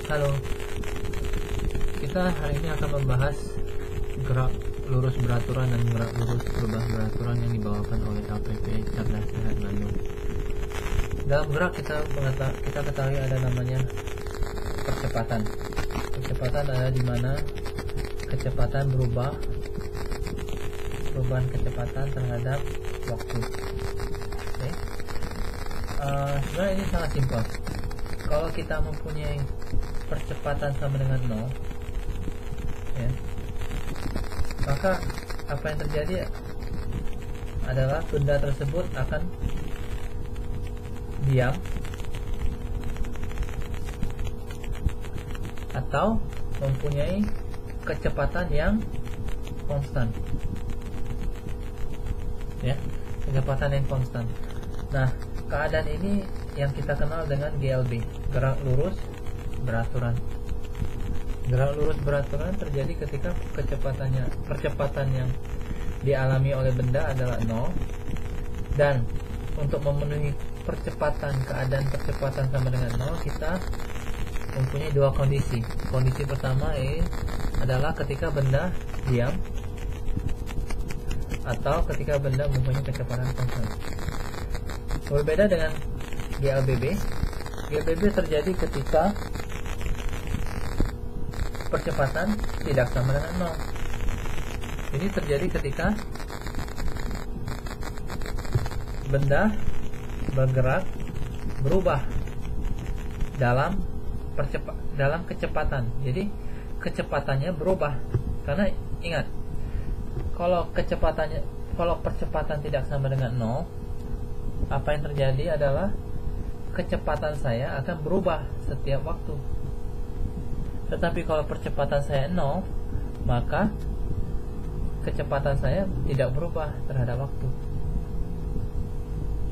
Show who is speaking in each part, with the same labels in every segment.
Speaker 1: Halo, kita hari ini akan membahas gerak lurus beraturan dan gerak lurus berubah beraturan yang dibawakan oleh LPP Cerdas Sehat Bandung. Dalam gerak kita ketahui ada namanya percepatan. Percepatan ada di mana kecepatan berubah, perubahan kecepatan terhadap waktu. Okay. Sebenarnya ini sangat simpel. Kalau kita mempunyai percepatan sama dengan 0, ya, maka apa yang terjadi adalah benda tersebut akan diam atau mempunyai kecepatan yang konstan, ya, kecepatan yang konstan. Nah, keadaan ini yang kita kenal dengan GLB, gerak lurus beraturan. Gerak lurus beraturan terjadi ketika percepatan yang dialami oleh benda adalah 0, dan untuk memenuhi keadaan percepatan sama dengan 0, kita mempunyai dua kondisi. Kondisi pertama adalah ketika benda diam atau ketika benda mempunyai kecepatan konstan. Berbeda dengan GLBB. GLBB terjadi ketika percepatan tidak sama dengan 0. Ini terjadi ketika benda bergerak berubah dalam kecepatan. Jadi kecepatannya berubah. Karena ingat, kalau percepatan tidak sama dengan 0, apa yang terjadi adalah kecepatan saya akan berubah setiap waktu. Tetapi kalau percepatan saya 0, maka kecepatan saya tidak berubah terhadap waktu.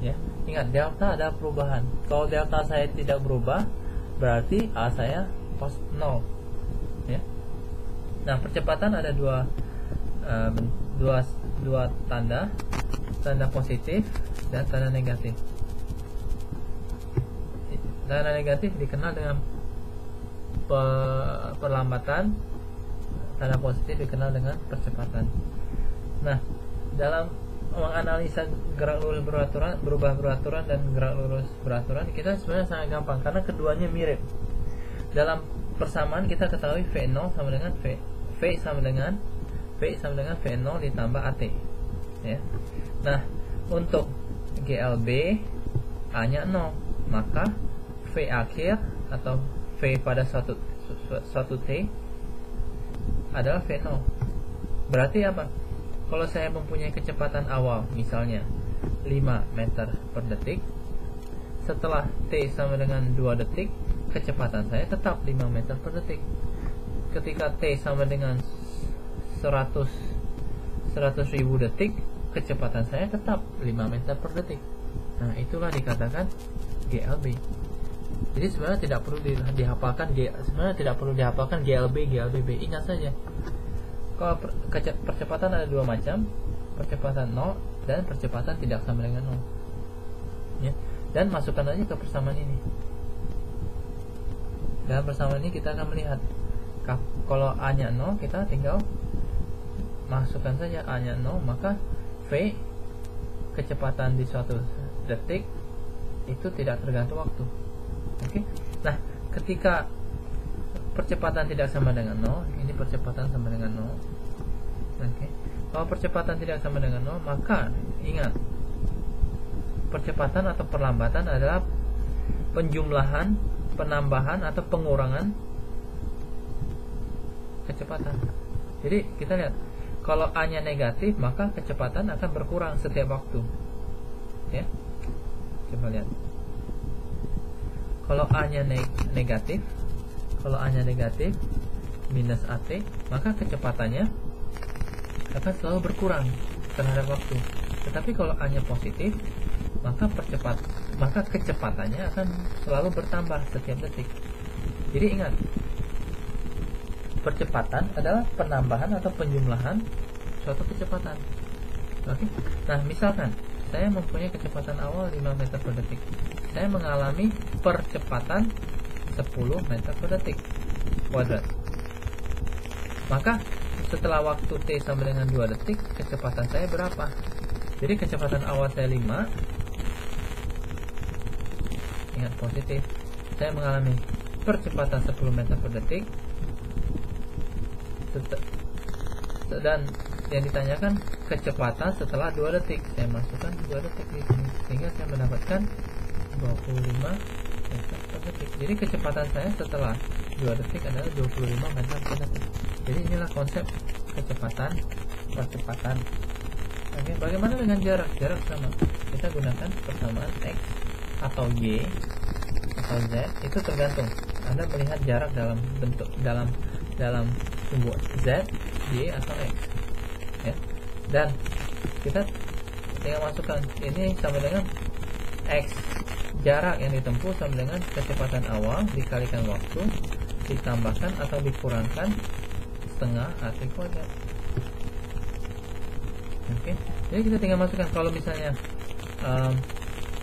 Speaker 1: Ya, ingat, delta ada perubahan. Kalau delta saya tidak berubah, berarti A saya 0. Ya. Nah, percepatan ada dua tanda positif dan tanda negatif. Tanda negatif dikenal dengan perlambatan, tanda positif dikenal dengan percepatan. Nah, dalam menganalisa gerak lurus berubah beraturan dan gerak lurus beraturan, kita sebenarnya sangat gampang karena keduanya mirip. Dalam persamaan kita ketahui V0 sama dengan V sama dengan V0 ditambah AT. Ya. Nah, untuk GLB A-nya 0, maka V akhir atau V pada suatu T adalah V0. Berarti apa? Kalau saya mempunyai kecepatan awal misalnya 5 meter per detik, setelah T sama dengan 2 detik, kecepatan saya tetap 5 meter per detik. Ketika T sama dengan 100.000 detik, kecepatan saya tetap 5 meter per detik. Nah, itulah dikatakan GLB. Jadi sebenarnya tidak perlu dihafalkan GLB, GLBB. Ingat saja, kalau percepatan ada dua macam, percepatan 0 dan percepatan tidak sama dengan 0. Ya. Dan masukkan aja ke persamaan ini. Dalam persamaan ini kita akan melihat, kalau A-nya 0, kita tinggal masukkan saja A-nya 0, maka V, kecepatan di suatu detik, itu tidak tergantung waktu. Oke. Nah, ketika percepatan tidak sama dengan 0, ini percepatan sama dengan 0. Oke. Kalau percepatan tidak sama dengan 0, maka ingat, percepatan atau perlambatan adalah penjumlahan, penambahan atau pengurangan kecepatan. Jadi kita lihat, kalau A-nya negatif, maka kecepatan akan berkurang setiap waktu. Ya. Coba lihat. Kalau A-nya negatif, minus AT, maka kecepatannya akan selalu berkurang terhadap waktu. Tetapi kalau A-nya positif, maka kecepatannya akan selalu bertambah setiap detik. Jadi ingat, percepatan adalah penambahan atau penjumlahan suatu kecepatan. Oke. Nah, misalkan saya mempunyai kecepatan awal 5 meter per detik. Saya mengalami percepatan 10 meter per detik kuadrat. Maka setelah waktu T sama dengan 2 detik, kecepatan saya berapa? Jadi kecepatan awal saya 5. Ingat positif. Saya mengalami percepatan 10 meter per detik. Dan yang ditanyakan kecepatan setelah 2 detik. Saya masukkan 2 detik di sini sehingga saya mendapatkan 25 meter per detik. Jadi kecepatan saya setelah 2 detik adalah 25 meter per detik. Jadi inilah konsep kecepatan percepatan. Oke, bagaimana dengan jarak? Jarak sama. Kita gunakan persamaan X atau Y atau Z, itu tergantung Anda melihat jarak dalam bentuk dalam sumbu Z, Y atau X ya. Dan kita tinggal masukkan ini sama dengan X, jarak yang ditempuh sama dengan kecepatan awal dikalikan waktu ditambahkan atau dikurangkan setengah AT kuadrat. Oke, jadi kita tinggal masukkan. Kalau misalnya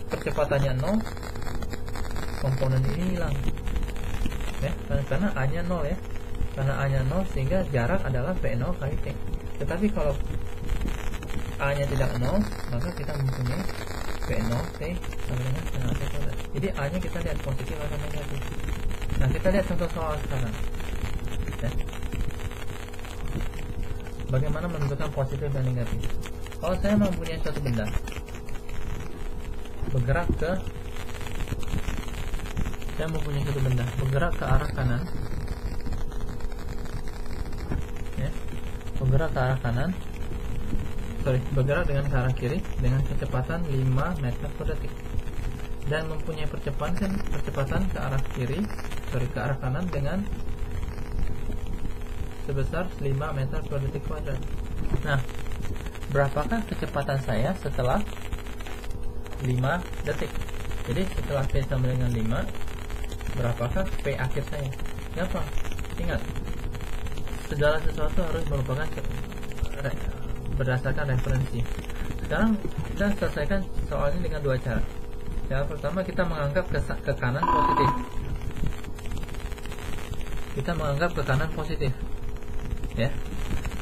Speaker 1: percepatannya 0, komponen ini hilang ya, karena A nya 0 ya, karena A nya 0 sehingga jarak adalah V0 kali T. Tetapi kalau A nya tidak 0, maka kita mempunyai V0 T sama dengan setengah T kuadrat. Jadi A nya kita lihat positif atau negatif. Nah, kita lihat contoh soal sekarang ya. Bagaimana menentukan positif dan negatif? Kalau saya mempunyai suatu benda bergerak ke arah kanan ya, bergerak dengan ke arah kiri dengan kecepatan 5 meter per detik dan mempunyai percepatan ke arah kanan dengan sebesar 5 meter per detik kuadrat. Nah, berapakah kecepatan saya setelah 5 detik? Jadi setelah T sama dengan 5, berapakah P akhir saya? Gampang, ingat, segala sesuatu harus merupakan berdasarkan referensi. Sekarang kita selesaikan soal ini dengan dua cara. Cara pertama, kita menganggap ke kanan positif. Kita menganggap ke kanan positif ya.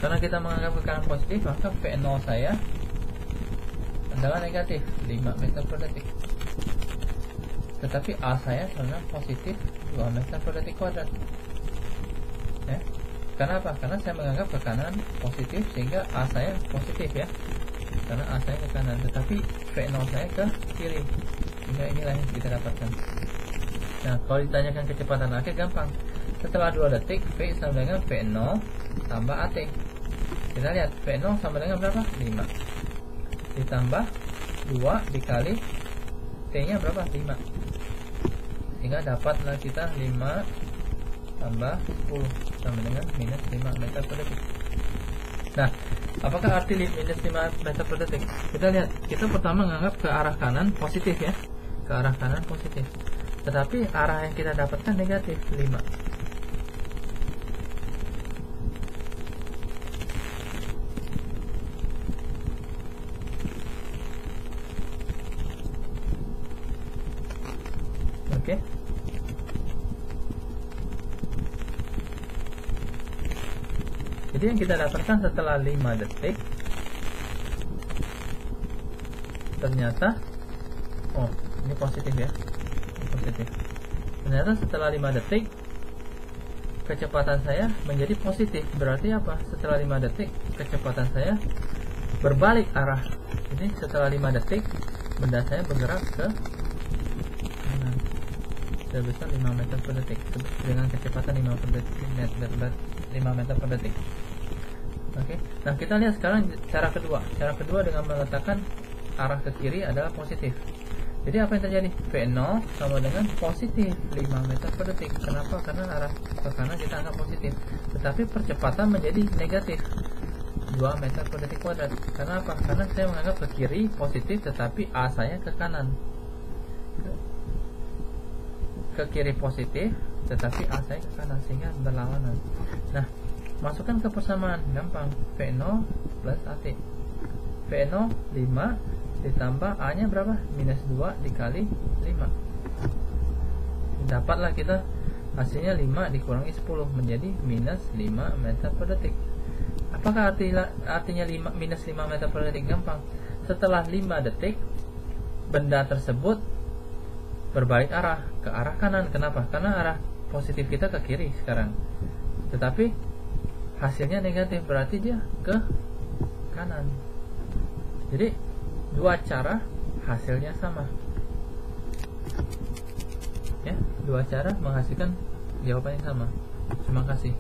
Speaker 1: Karena kita menganggap ke kanan positif, maka V0 saya adalah negatif 5 meter per detik. Tetapi A saya adalah positif 2 meter per detik kuadrat ya. Karena apa? Karena saya menganggap ke kanan positif sehingga A saya positif ya, karena A saya ke kanan. Tetapi V0 saya ke kiri, sehingga inilah yang kita dapatkan. Nah, kalau ditanyakan kecepatan akhir, gampang. Setelah 2 detik, V sama dengan V0 tambah AT. Kita lihat V0 sama dengan berapa? 5 ditambah 2 dikali T nya berapa? 5, sehingga dapatlah kita 5 tambah 10 sama dengan minus 5 meter per detik. Nah, apakah arti minus 5 meter per detik? Kita lihat, kita pertama menganggap ke arah kanan positif ya, ke arah kanan positif, tetapi arah yang kita dapatkan negatif 5. Oke. Jadi yang kita dapatkan setelah 5 detik ternyata, oh ini positif ya, ini positif. Ternyata setelah 5 detik kecepatan saya menjadi positif. Berarti apa? Setelah 5 detik kecepatan saya berbalik arah. Jadi setelah 5 detik benda saya bergerak ke kanan sebesar 5 meter per detik dengan kecepatan 5 meter per detik. Oke. Nah, kita lihat sekarang cara kedua. Cara kedua dengan meletakkan arah ke kiri adalah positif. Jadi apa yang terjadi? V0 sama dengan positif 5 meter per detik. Kenapa? Karena arah ke kanan kita anggap positif, tetapi percepatan menjadi negatif 2 meter per detik kuadrat. Karena apa? Karena saya menganggap ke kiri positif, tetapi A saya ke kanan. Ke kiri positif, tetapi A saya ke kanan, sehingga berlawanan. Nah, masukkan ke persamaan, gampang. V0 plus AT. V0 5 ditambah A nya berapa? Minus 2 dikali 5. Dapatlah kita hasilnya 5 dikurangi 10 menjadi minus 5 meter per detik. Apakah artinya minus 5 meter per detik? Gampang. Setelah 5 detik benda tersebut berbalik arah ke arah kanan. Kenapa? Karena arah positif kita ke kiri sekarang, tetapi hasilnya negatif, berarti dia ke kanan. Jadi dua cara hasilnya sama ya, dua cara menghasilkan jawaban yang sama. Terima kasih.